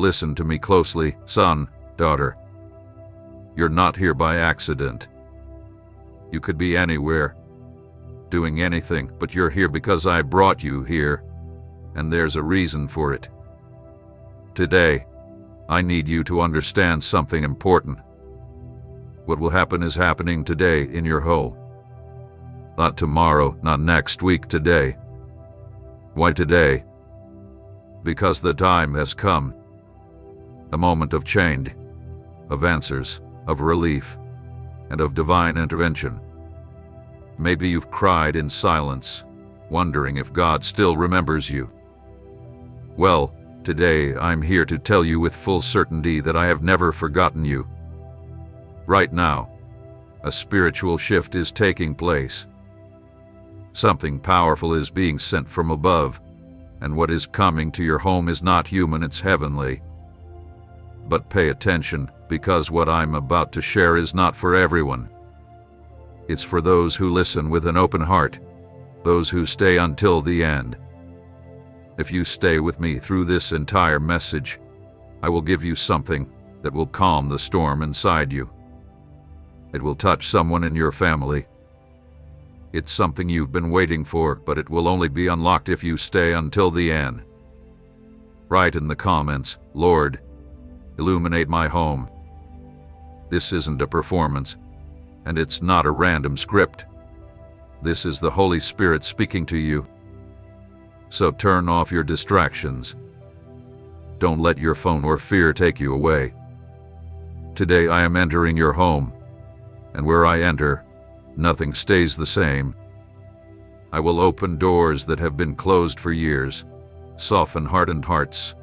Listen to me closely, son, daughter. You're not here by accident. You could be anywhere, doing anything, but you're here because I brought you here, and there's a reason for it. Today, I need you to understand something important. What will happen is happening today in your home. Not tomorrow, not next week, today. Why today? Because the time has come. A moment of change, of answers, of relief, and of divine intervention. Maybe you've cried in silence, wondering if God still remembers you. Well, today I'm here to tell you with full certainty that I have never forgotten you. Right now, a spiritual shift is taking place. Something powerful is being sent from above, and what is coming to your home is not human, it's heavenly. But pay attention, because what I'm about to share is not for everyone. It's for those who listen with an open heart, those who stay until the end. If you stay with me through this entire message, I will give you something that will calm the storm inside you. It will touch someone in your family. It's something you've been waiting for, but it will only be unlocked if you stay until the end. Write in the comments, Lord, illuminate my home. This isn't a performance, and it's not a random script. This is the Holy Spirit speaking to you. So turn off your distractions. Don't let your phone or fear take you away. Today I am entering your home, and where I enter, nothing stays the same. I will open doors that have been closed for years, soften hardened hearts,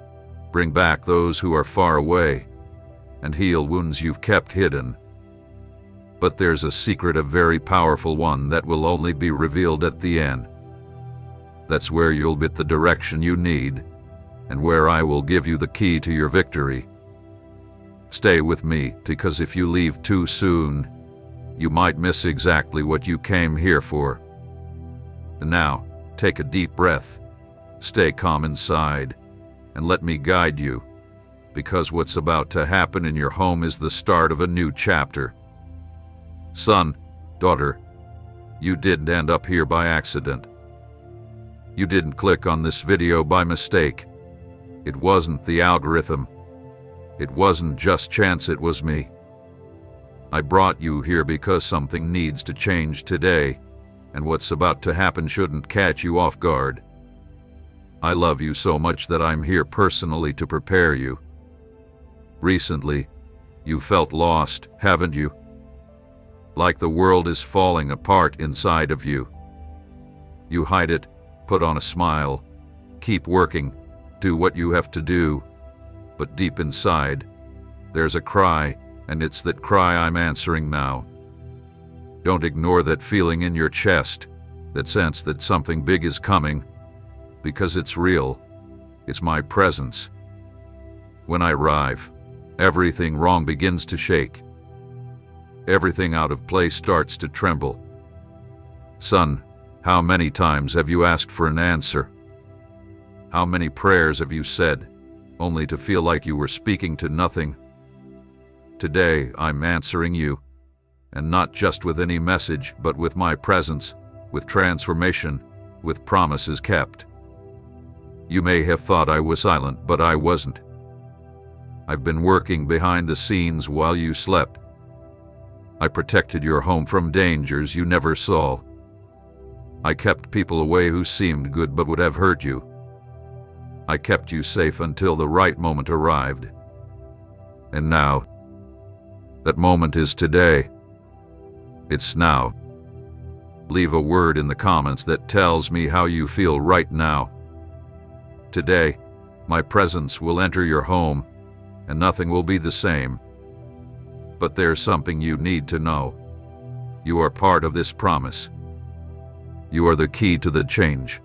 bring back those who are far away, and heal wounds you've kept hidden. But there's a secret, a very powerful one, that will only be revealed at the end. That's where you'll get the direction you need, and where I will give you the key to your victory. Stay with me, because if you leave too soon, you might miss exactly what you came here for. And now, take a deep breath, stay calm inside, and let me guide you, because what's about to happen in your home is the start of a new chapter. Son, daughter, you didn't end up here by accident. You didn't click on this video by mistake. It wasn't the algorithm. It wasn't just chance, it was me. I brought you here because something needs to change today, and what's about to happen shouldn't catch you off guard. I love you so much that I'm here personally to prepare you. Recently, you felt lost, haven't you? Like the world is falling apart inside of you. You hide it, put on a smile, keep working, do what you have to do, but deep inside, there's a cry, and it's that cry I'm answering now. Don't ignore that feeling in your chest, that sense that something big is coming, because it's real. It's my presence. When I arrive, everything wrong begins to shake. Everything out of place starts to tremble. Son, how many times have you asked for an answer? How many prayers have you said, only to feel like you were speaking to nothing? Today, I'm answering you, and not just with any message, but with my presence, with transformation, with promises kept. You may have thought I was silent, but I wasn't. I've been working behind the scenes while you slept. I protected your home from dangers you never saw. I kept people away who seemed good but would have hurt you. I kept you safe until the right moment arrived. And now, that moment is today. It's now. Leave a word in the comments that tells me how you feel right now. Today, my presence will enter your home, and nothing will be the same. But there's something you need to know. You are part of this promise. You are the key to the change.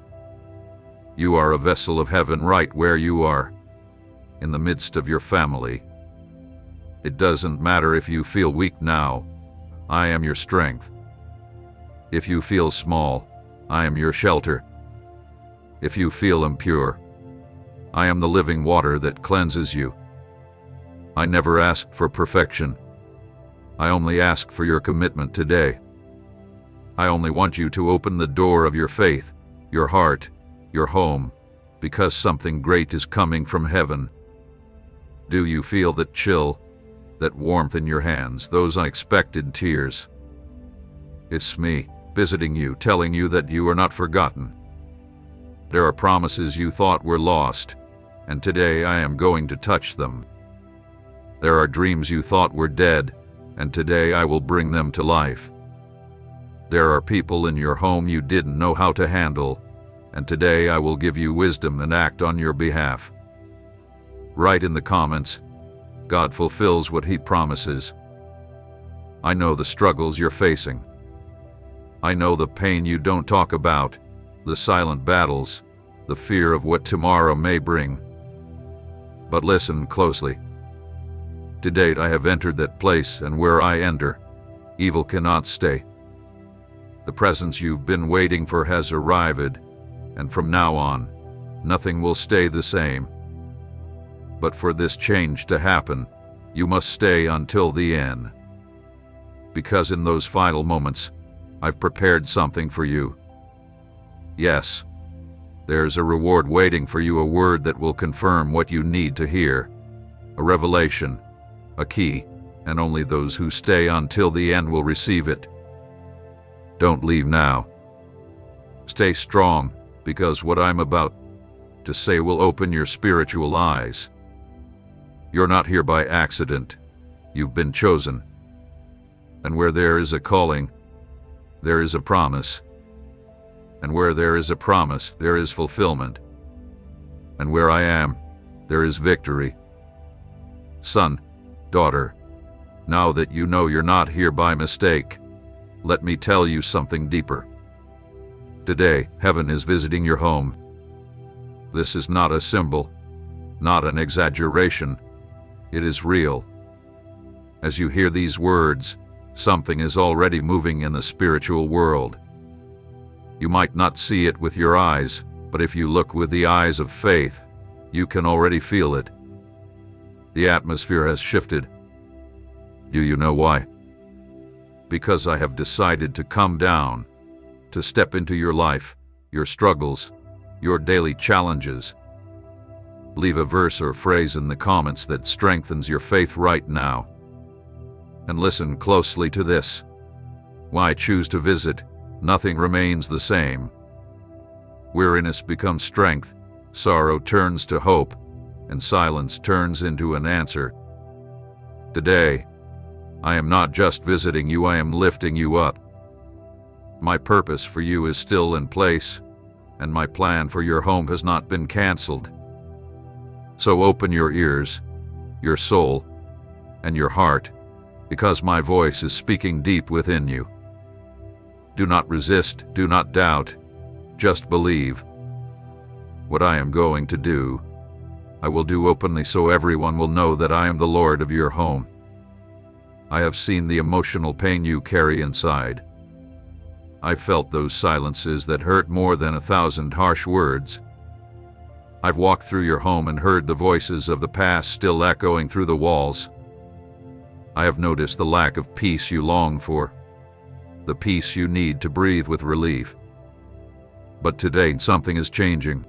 You are a vessel of heaven right where you are, in the midst of your family. It doesn't matter if you feel weak now, I am your strength. If you feel small, I am your shelter. If you feel impure, I am the living water that cleanses you. I never ask for perfection. I only ask for your commitment today. I only want you to open the door of your faith, your heart, your home, because something great is coming from heaven. Do you feel that chill, that warmth in your hands, those unexpected tears? It's me, visiting you, telling you that you are not forgotten. There are promises you thought were lost, and today I am going to touch them. There are dreams you thought were dead, and today I will bring them to life. There are people in your home you didn't know how to handle, and today I will give you wisdom and act on your behalf. Write in the comments, God fulfills what He promises. I know the struggles you're facing. I know the pain you don't talk about, the silent battles, the fear of what tomorrow may bring. But listen closely. To date I have entered that place, and where I enter, evil cannot stay. The presence you've been waiting for has arrived, and from now on, nothing will stay the same. But for this change to happen, you must stay until the end. Because in those final moments, I've prepared something for you. Yes, there's a reward waiting for you, a word that will confirm what you need to hear, a revelation, a key, and only those who stay until the end will receive it. Don't leave now. Stay strong, because what I'm about to say will open your spiritual eyes. You're not here by accident. You've been chosen. And where there is a calling, there is a promise. And where there is a promise, there is fulfillment. And where I am, there is victory. Son, daughter, now that you know you're not here by mistake, let me tell you something deeper. Today, heaven is visiting your home. This is not a symbol, not an exaggeration. It is real. As you hear these words, something is already moving in the spiritual world. You might not see it with your eyes, but if you look with the eyes of faith, you can already feel it. The atmosphere has shifted. Do you know why? Because I have decided to come down, to step into your life, your struggles, your daily challenges. Leave a verse or phrase in the comments that strengthens your faith right now. And listen closely to this. When I choose to visit, nothing remains the same. Weariness becomes strength, sorrow turns to hope, and silence turns into an answer. Today, I am not just visiting you, I am lifting you up. My purpose for you is still in place, and my plan for your home has not been canceled. So open your ears, your soul, and your heart, because my voice is speaking deep within you. Do not resist, do not doubt, just believe. What I am going to do, I will do openly so everyone will know that I am the Lord of your home. I have seen the emotional pain you carry inside. I felt those silences that hurt more than 1,000 harsh words. I've walked through your home and heard the voices of the past still echoing through the walls. I have noticed the lack of peace you long for, the peace you need to breathe with relief. But today, something is changing.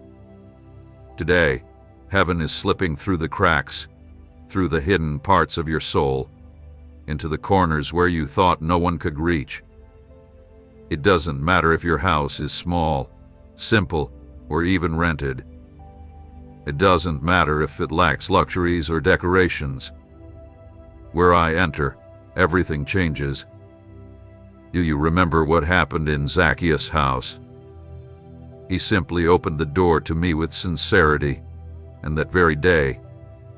Today, heaven is slipping through the cracks, through the hidden parts of your soul, into the corners where you thought no one could reach. It doesn't matter if your house is small, simple, or even rented. It doesn't matter if it lacks luxuries or decorations. Where I enter, everything changes. Do you remember what happened in Zacchaeus' house? He simply opened the door to me with sincerity, and that very day,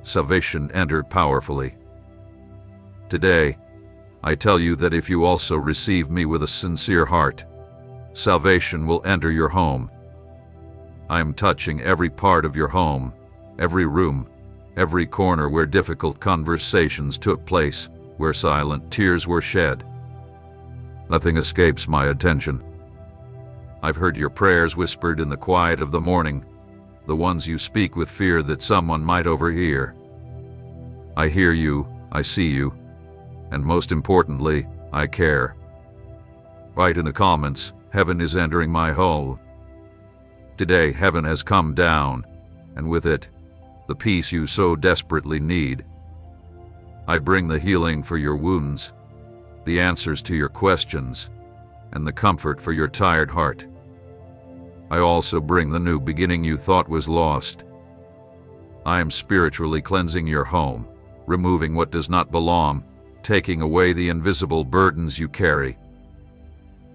salvation entered powerfully. Today, I tell you that if you also receive me with a sincere heart, salvation will enter your home. I am touching every part of your home, every room, every corner where difficult conversations took place, where silent tears were shed. Nothing escapes my attention. I've heard your prayers whispered in the quiet of the morning, the ones you speak with fear that someone might overhear. I hear you, I see you, and most importantly, I care. Write in the comments, heaven is entering my home. Today, heaven has come down, and with it, the peace you so desperately need. I bring the healing for your wounds, the answers to your questions, and the comfort for your tired heart. I also bring the new beginning you thought was lost. I am spiritually cleansing your home, removing what does not belong, taking away the invisible burdens you carry.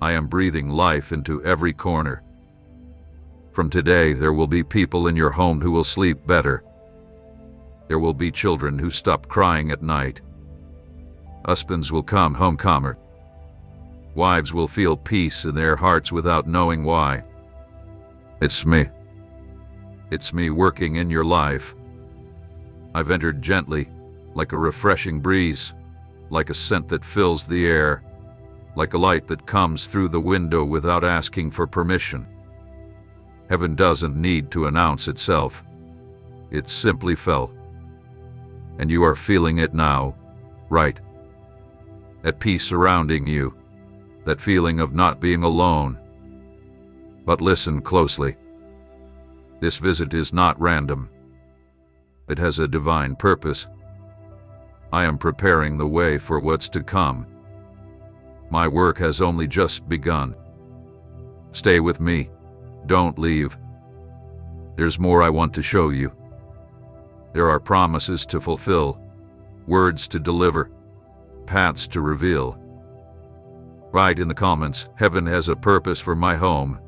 I am breathing life into every corner. From today, there will be people in your home who will sleep better. There will be children who stop crying at night. Husbands will come home calmer. Wives will feel peace in their hearts without knowing why. It's me. It's me working in your life. I've entered gently, like a refreshing breeze, like a scent that fills the air, like a light that comes through the window without asking for permission. Heaven doesn't need to announce itself. It simply fell. And you are feeling it now, right? At peace surrounding you, that feeling of not being alone. But listen closely. This visit is not random. It has a divine purpose. I am preparing the way for what's to come. My work has only just begun. Stay with me. Don't leave. There's more I want to show you. There are promises to fulfill, words to deliver, paths to reveal. Write in the comments, heaven has a purpose for my home.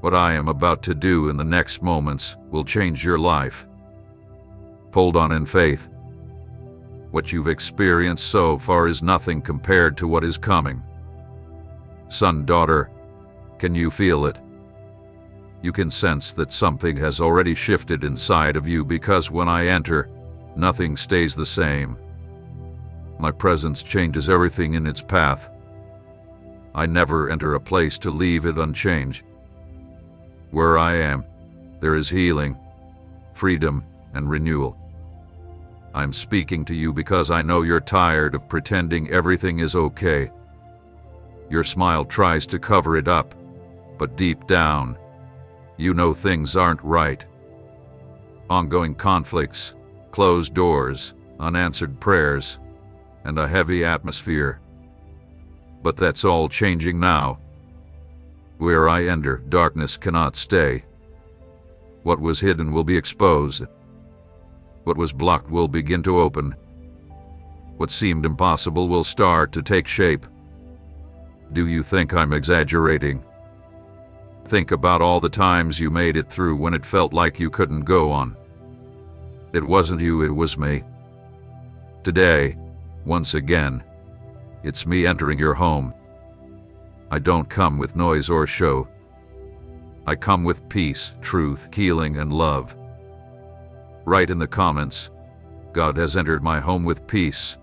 What I am about to do in the next moments will change your life. Hold on in faith. What you've experienced so far is nothing compared to what is coming. Son, daughter, can you feel it? You can sense that something has already shifted inside of you because when I enter, nothing stays the same. My presence changes everything in its path. I never enter a place to leave it unchanged. Where I am, there is healing, freedom, and renewal. I'm speaking to you because I know you're tired of pretending everything is okay. Your smile tries to cover it up, but deep down, you know things aren't right. Ongoing conflicts, closed doors, unanswered prayers, and a heavy atmosphere. But that's all changing now. Where I enter, darkness cannot stay. What was hidden will be exposed. What was blocked will begin to open. What seemed impossible will start to take shape. Do you think I'm exaggerating? Think about all the times you made it through when it felt like you couldn't go on. It wasn't you, it was me. Today, once again, it's me entering your home. I don't come with noise or show. I come with peace, truth, healing, and love. Write in the comments, God has entered my home with peace.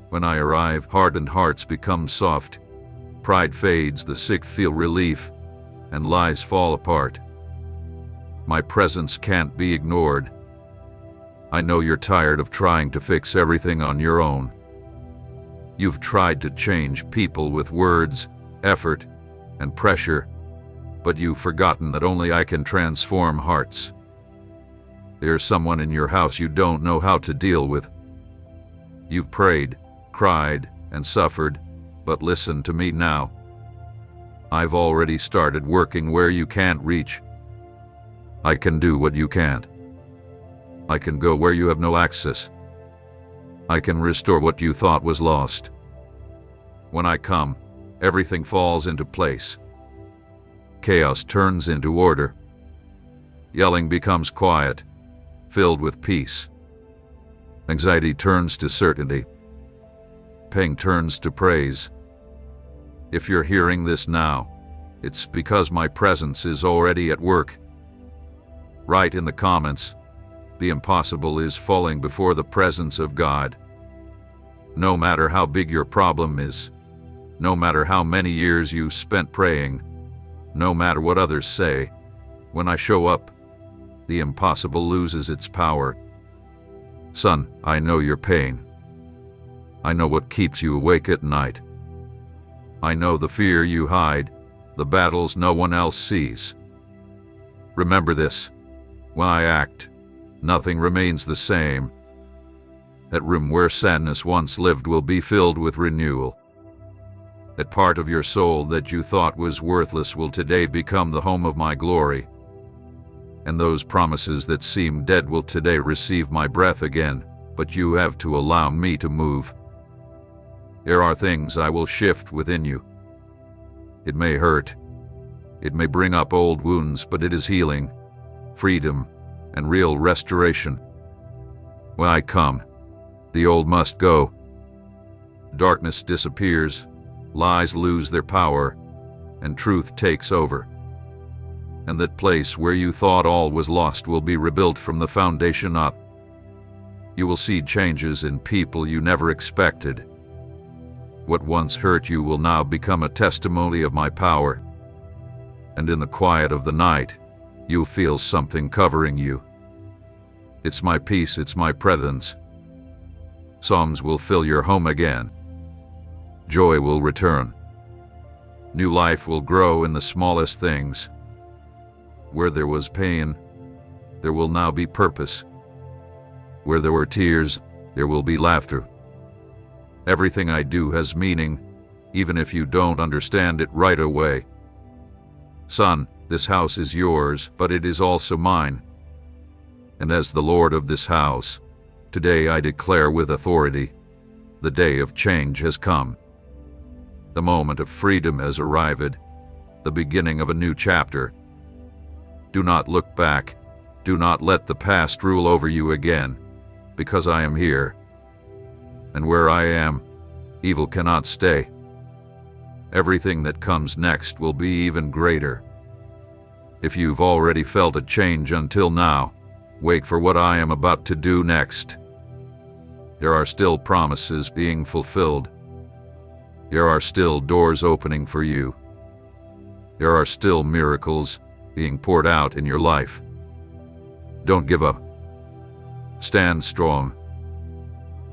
When I arrive, hardened hearts become soft. Pride fades, the sick feel relief, and lies fall apart. My presence can't be ignored. I know you're tired of trying to fix everything on your own. You've tried to change people with words, effort, and pressure, but you've forgotten that only I can transform hearts. There's someone in your house you don't know how to deal with. You've prayed, cried, and suffered, but listen to me now. I've already started working where you can't reach. I can do what you can't. I can go where you have no access. I can restore what you thought was lost. When I come, everything falls into place. Chaos turns into order. Yelling becomes quiet, filled with peace. Anxiety turns to certainty. Pain turns to praise. If you're hearing this now, it's because my presence is already at work. Write in the comments, the impossible is falling before the presence of God. No matter how big your problem is, no matter how many years you spent praying, no matter what others say, when I show up, the impossible loses its power. Son, I know your pain. I know what keeps you awake at night. I know the fear you hide, the battles no one else sees. Remember this: when I act, nothing remains the same. That room where sadness once lived will be filled with renewal. That part of your soul that you thought was worthless will today become the home of my glory. And those promises that seem dead will today receive my breath again, but you have to allow me to move. There are things I will shift within you. It may hurt. It may bring up old wounds, but it is healing, freedom, and real restoration. When I come, the old must go. Darkness disappears, lies lose their power, and truth takes over. And that place where you thought all was lost will be rebuilt from the foundation up. You will see changes in people you never expected. What once hurt you will now become a testimony of my power. And in the quiet of the night, you'll feel something covering you. It's my peace, it's my presence. Songs will fill your home again. Joy will return. New life will grow in the smallest things. Where there was pain, there will now be purpose. Where there were tears, there will be laughter. Everything I do has meaning, even if you don't understand it right away. Son, this house is yours, but it is also mine. And as the Lord of this house, today I declare with authority, the day of change has come. The moment of freedom has arrived, the beginning of a new chapter. Do not look back. Do not let the past rule over you again, because I am here. And where I am, evil cannot stay. Everything that comes next will be even greater. If you've already felt a change until now, wait for what I am about to do next. There are still promises being fulfilled. There are still doors opening for you. There are still miracles being poured out in your life. Don't give up. Stand strong.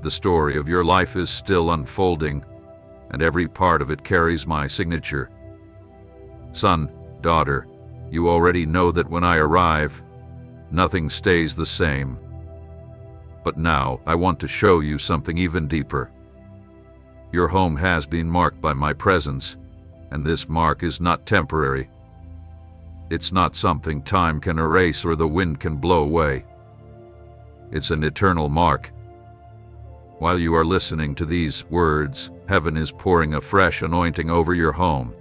The story of your life is still unfolding, and every part of it carries my signature. Son, daughter, you already know that when I arrive, nothing stays the same. But now I want to show you something even deeper. Your home has been marked by my presence, and this mark is not temporary. It's not something time can erase or the wind can blow away. It's an eternal mark. While you are listening to these words, heaven is pouring a fresh anointing over your home.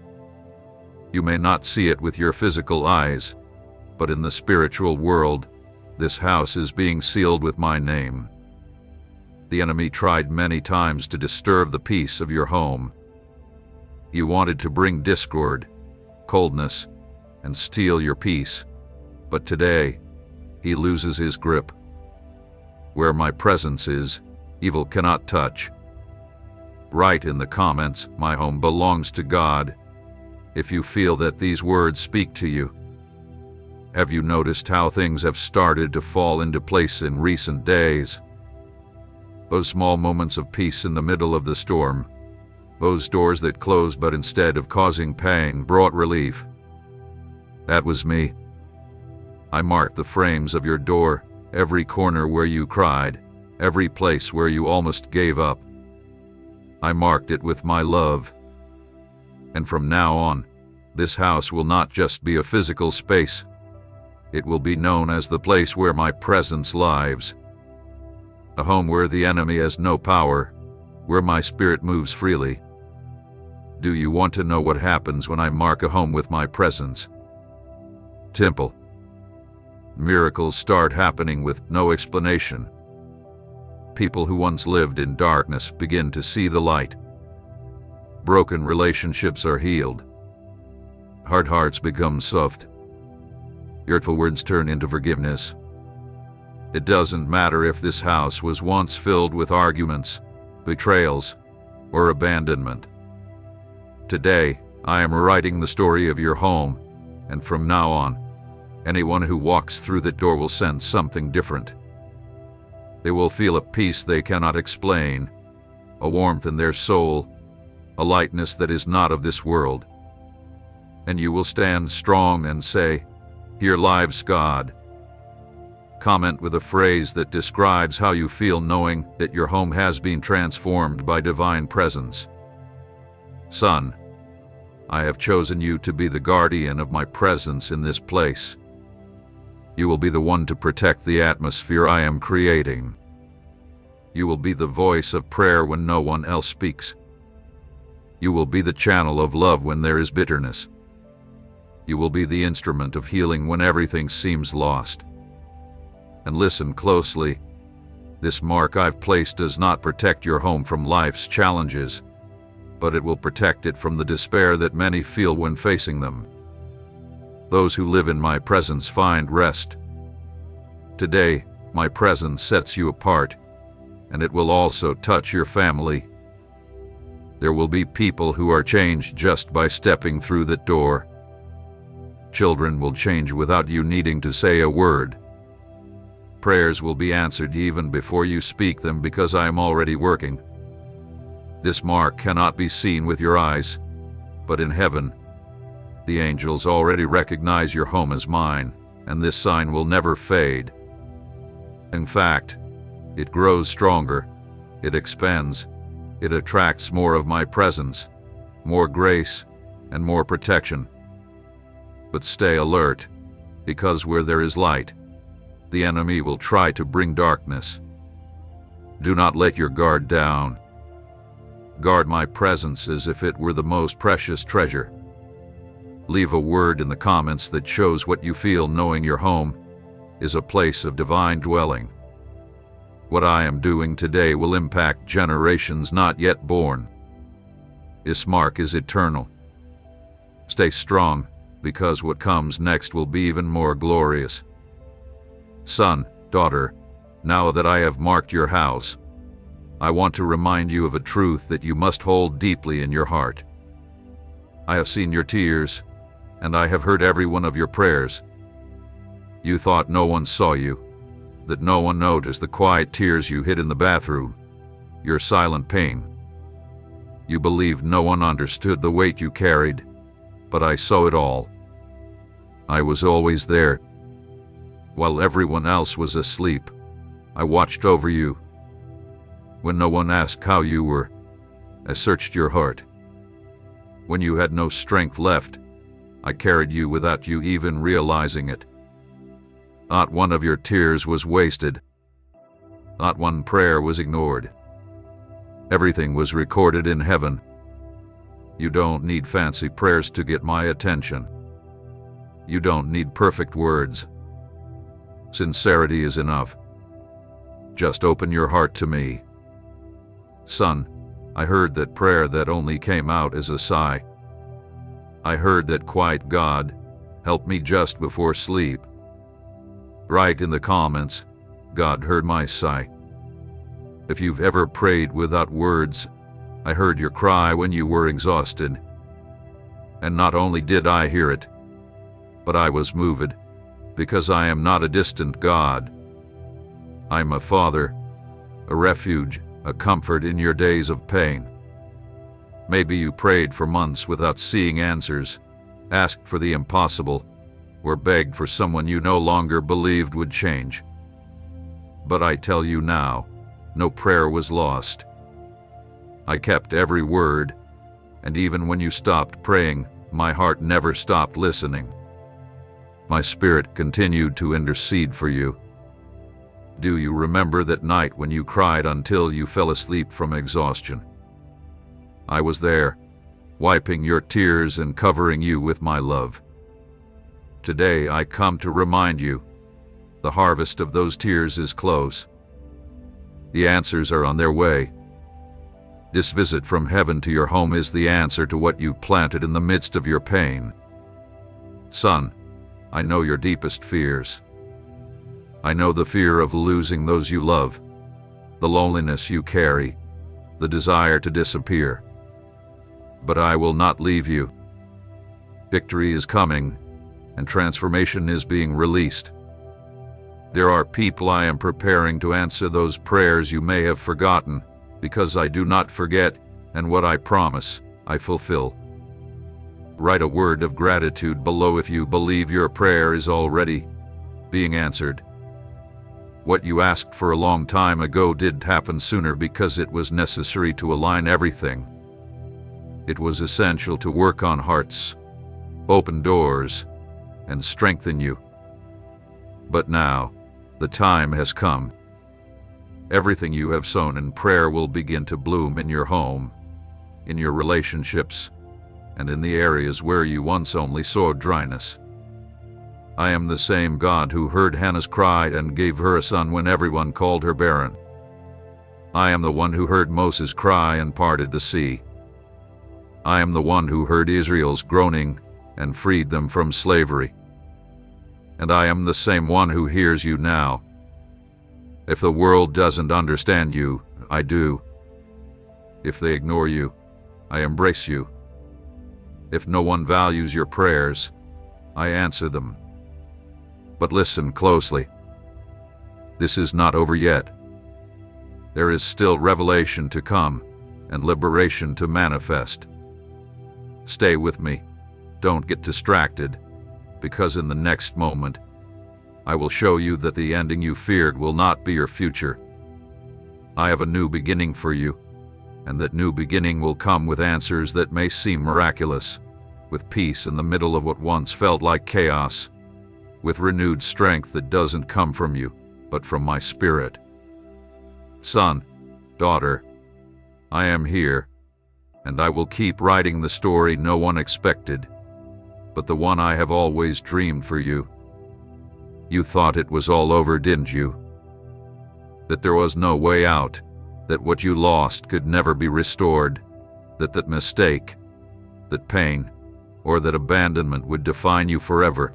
You may not see it with your physical eyes, but in the spiritual world, this house is being sealed with my name. The enemy tried many times to disturb the peace of your home. He wanted to bring discord, coldness, and steal your peace, but today, he loses his grip. Where my presence is, evil cannot touch. Write in the comments, "My home belongs to God," if you feel that these words speak to you. Have you noticed how things have started to fall into place in recent days? Those small moments of peace in the middle of the storm, those doors that closed but instead of causing pain brought relief. That was me. I marked the frames of your door, every corner where you cried, every place where you almost gave up. I marked it with my love. And from now on, this house will not just be a physical space. It will be known as the place where my presence lives. A home where the enemy has no power, where my spirit moves freely. Do you want to know what happens when I mark a home with my presence? Simple. Miracles start happening with no explanation. People who once lived in darkness begin to see the light. Broken relationships are healed. Hard hearts become soft. Hurtful words turn into forgiveness. It doesn't matter if this house was once filled with arguments, betrayals, or abandonment. Today, I am writing the story of your home, and from now on, anyone who walks through that door will sense something different. They will feel a peace they cannot explain, a warmth in their soul, a lightness that is not of this world. And you will stand strong and say, "Here lives God." Comment with a phrase that describes how you feel knowing that your home has been transformed by divine presence. Son, I have chosen you to be the guardian of my presence in this place. You will be the one to protect the atmosphere I am creating. You will be the voice of prayer when no one else speaks. You will be the channel of love when there is bitterness. You will be the instrument of healing when everything seems lost. And listen closely. This mark I've placed does not protect your home from life's challenges, but it will protect it from the despair that many feel when facing them. Those who live in my presence find rest. Today, my presence sets you apart, and it will also touch your family. There will be people who are changed just by stepping through that door. Children will change without you needing to say a word. Prayers will be answered even before you speak them because I am already working. This mark cannot be seen with your eyes, but in heaven, the angels already recognize your home as mine, and this sign will never fade. In fact, it grows stronger, it expands, it attracts more of my presence, more grace, and more protection. But stay alert, because where there is light, the enemy will try to bring darkness. Do not let your guard down. Guard my presence as if it were the most precious treasure. Leave a word in the comments that shows what you feel knowing your home is a place of divine dwelling. What I am doing today will impact generations not yet born. This mark is eternal. Stay strong, because what comes next will be even more glorious. Son, daughter, now that I have marked your house, I want to remind you of a truth that you must hold deeply in your heart. I have seen your tears, and I have heard every one of your prayers. You thought no one saw you, that no one noticed the quiet tears you hid in the bathroom, your silent pain. You believed no one understood the weight you carried, but I saw it all. I was always there. While everyone else was asleep, I watched over you. When no one asked how you were, I searched your heart. When you had no strength left, I carried you without you even realizing it. Not one of your tears was wasted. Not one prayer was ignored. Everything was recorded in heaven. You don't need fancy prayers to get my attention. You don't need perfect words. Sincerity is enough. Just open your heart to me. Son, I heard that prayer that only came out as a sigh. I heard that quiet God helped me just before sleep. Write in the comments, God heard my sigh. If you've ever prayed without words, I heard your cry when you were exhausted. And not only did I hear it, but I was moved, because I am not a distant God. I'm a father, a refuge, a comfort in your days of pain. Maybe you prayed for months without seeing answers, asked for the impossible, or begged for someone you no longer believed would change. But I tell you now, no prayer was lost. I kept every word, and even when you stopped praying, my heart never stopped listening. My spirit continued to intercede for you. Do you remember that night when you cried until you fell asleep from exhaustion? I was there, wiping your tears and covering you with my love. Today I come to remind you, the harvest of those tears is close. The answers are on their way. This visit from heaven to your home is the answer to what you've planted in the midst of your pain. Son, I know your deepest fears. I know the fear of losing those you love, the loneliness you carry, the desire to disappear. But I will not leave you. Victory is coming, and transformation is being released. There are people I am preparing to answer those prayers you may have forgotten, because I do not forget, and what I promise, I fulfill. Write a word of gratitude below if you believe your prayer is already being answered. What you asked for a long time ago did happen sooner because it was necessary to align everything. It was essential to work on hearts, open doors, and strengthen you. But now, the time has come. Everything you have sown in prayer will begin to bloom in your home, in your relationships, and in the areas where you once only saw dryness. I am the same God who heard Hannah's cry and gave her a son when everyone called her barren. I am the one who heard Moses cry and parted the sea. I am the one who heard Israel's groaning and freed them from slavery. And I am the same one who hears you now. If the world doesn't understand you, I do. If they ignore you, I embrace you. If no one values your prayers, I answer them. But listen closely. This is not over yet. There is still revelation to come and liberation to manifest. Stay with me. Don't get distracted, because in the next moment, I will show you that the ending you feared will not be your future. I have a new beginning for you, and that new beginning will come with answers that may seem miraculous, with peace in the middle of what once felt like chaos, with renewed strength that doesn't come from you, but from my spirit. Son, daughter, I am here, and I will keep writing the story no one expected, but the one I have always dreamed for you. You thought it was all over, didn't you? That there was no way out, that what you lost could never be restored, that mistake, that pain, or that abandonment would define you forever.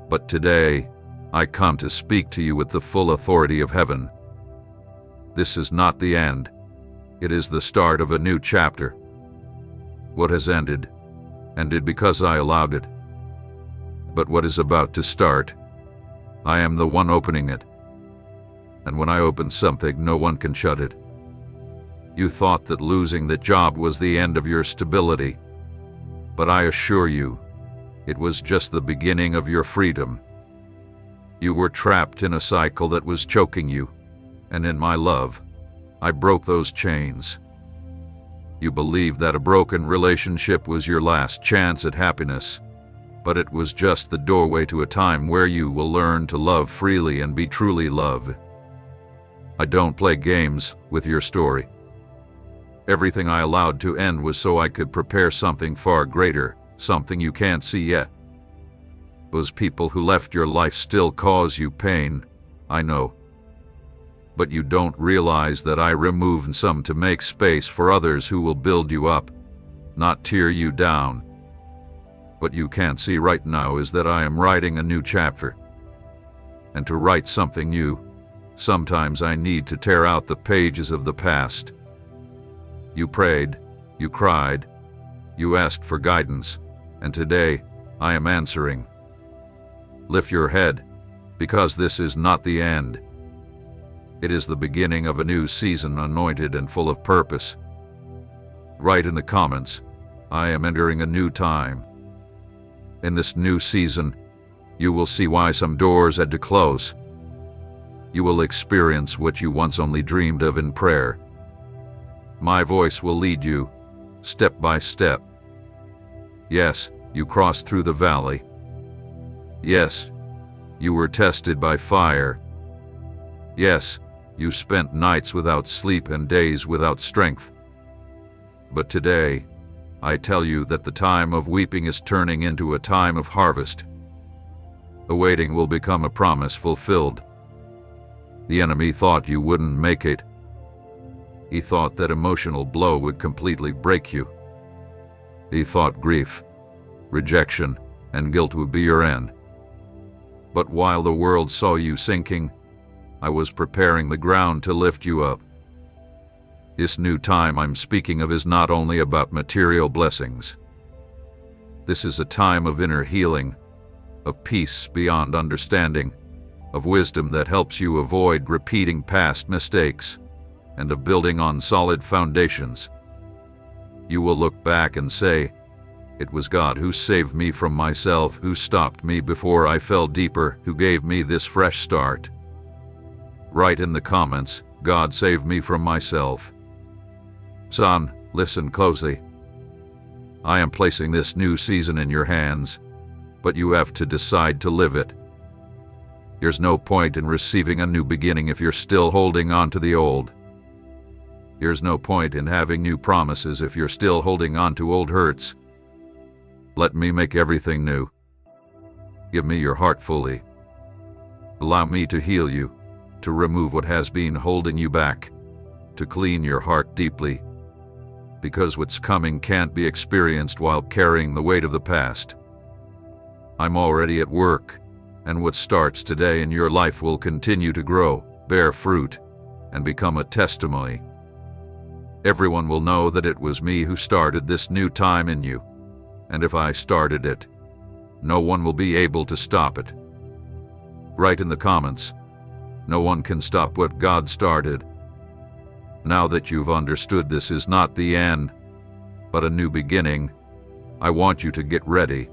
But today, I come to speak to you with the full authority of heaven. This is not the end. It is the start of a new chapter. What has ended because I allowed it. But what is about to start, I am the one opening it. And when I open something, no one can shut it. You thought that losing that job was the end of your stability, but I assure you, it was just the beginning of your freedom. You were trapped in a cycle that was choking you, and in my love, I broke those chains. You believed that a broken relationship was your last chance at happiness, but it was just the doorway to a time where you will learn to love freely and be truly loved. I don't play games with your story. Everything I allowed to end was so I could prepare something far greater, something you can't see yet. Those people who left your life still cause you pain, I know. But you don't realize that I removed some to make space for others who will build you up, not tear you down. What you can't see right now is that I am writing a new chapter. And to write something new, sometimes I need to tear out the pages of the past. You prayed, you cried, you asked for guidance, and today I am answering. Lift your head, because this is not the end. It is the beginning of a new season, anointed and full of purpose. Write in the comments, I am entering a new time. In this new season, you will see why some doors had to close. You will experience what you once only dreamed of in prayer. My voice will lead you, step by step. Yes, you crossed through the valley. Yes, you were tested by fire. Yes, you spent nights without sleep and days without strength. But today, I tell you that the time of weeping is turning into a time of harvest. The waiting will become a promise fulfilled. The enemy thought you wouldn't make it. He thought that emotional blow would completely break you. He thought grief, rejection, and guilt would be your end. But while the world saw you sinking, I was preparing the ground to lift you up. This new time I'm speaking of is not only about material blessings. This is a time of inner healing, of peace beyond understanding, of wisdom that helps you avoid repeating past mistakes, and of building on solid foundations. You will look back and say, "It was God who saved me from myself, who stopped me before I fell deeper, who gave me this fresh start." Write in the comments, "God saved me from myself." Son, listen closely. I am placing this new season in your hands, but you have to decide to live it. There's no point in receiving a new beginning if you're still holding on to the old. There's no point in having new promises if you're still holding on to old hurts. Let me make everything new. Give me your heart fully. Allow me to heal you, to remove what has been holding you back, to clean your heart deeply, because what's coming can't be experienced while carrying the weight of the past. I'm already at work, and what starts today in your life will continue to grow, bear fruit, and become a testimony. Everyone will know that it was me who started this new time in you, and if I started it, no one will be able to stop it. Write in the comments, "No one can stop what God started." Now that you've understood this is not the end, but a new beginning, I want you to get ready.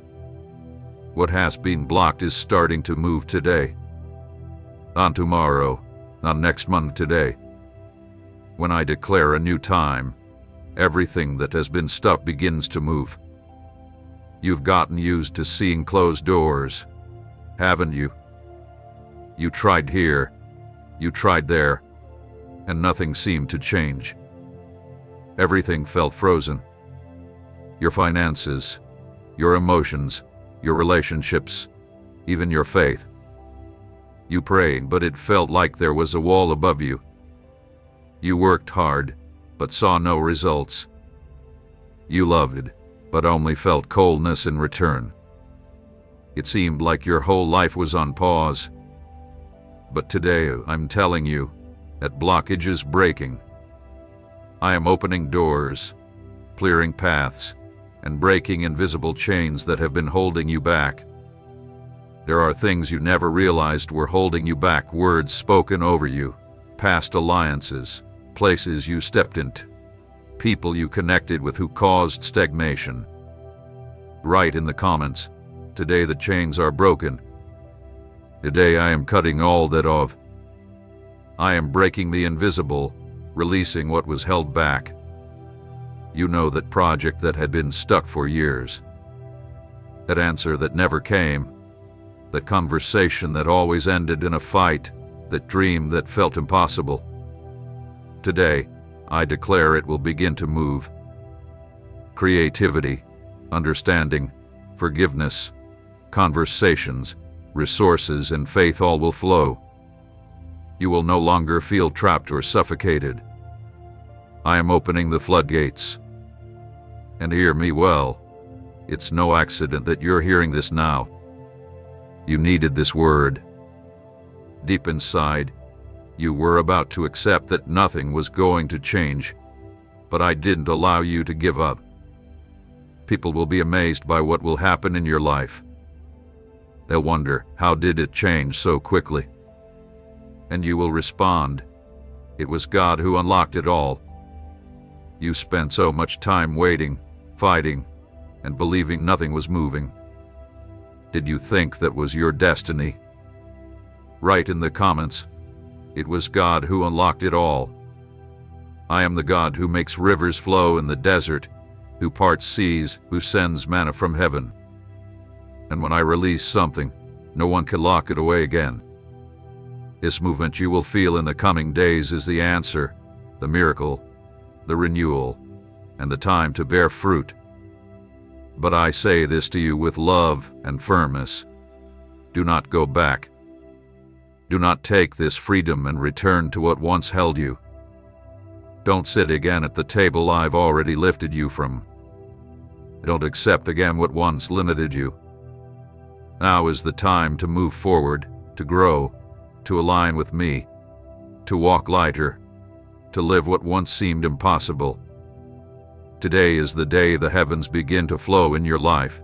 What has been blocked is starting to move today. Not tomorrow, not next month, today. When I declare a new time, everything that has been stuck begins to move. You've gotten used to seeing closed doors, haven't you? You tried here, you tried there, and nothing seemed to change. Everything felt frozen. Your finances, your emotions, your relationships, even your faith. You prayed, but it felt like there was a wall above you. You worked hard, but saw no results. You loved, but only felt coldness in return. It seemed like your whole life was on pause. But today, I'm telling you, that blockage is breaking. I am opening doors, clearing paths, and breaking invisible chains that have been holding you back. There are things you never realized were holding you back, words spoken over you, past alliances, places you stepped into, people you connected with who caused stagnation. Write in the comments, "Today the chains are broken. Today I am cutting all that off. I am breaking the invisible, releasing what was held back." You know that project that had been stuck for years. That answer that never came. That conversation that always ended in a fight. That dream that felt impossible. Today, I declare it will begin to move. Creativity, understanding, forgiveness, conversations, resources, and faith all will flow. You will no longer feel trapped or suffocated. I am opening the floodgates. And hear me well, it's no accident that you're hearing this now. You needed this word. Deep inside, you were about to accept that nothing was going to change, but I didn't allow you to give up. People will be amazed by what will happen in your life. They'll wonder, how did it change so quickly? And you will respond, it was God who unlocked it all. You spent so much time waiting, fighting, and believing nothing was moving. Did you think that was your destiny? Write in the comments, "It was God who unlocked it all." I am the God who makes rivers flow in the desert, who parts seas, who sends manna from heaven. And when I release something, no one can lock it away again. This movement you will feel in the coming days is the answer, the miracle, the renewal, and the time to bear fruit. But I say this to you with love and firmness. Do not go back. Do not take this freedom and return to what once held you. Don't sit again at the table I've already lifted you from. Don't accept again what once limited you. Now is the time to move forward, to grow, to align with me, to walk lighter, to live what once seemed impossible. Today is the day the heavens begin to flow in your life.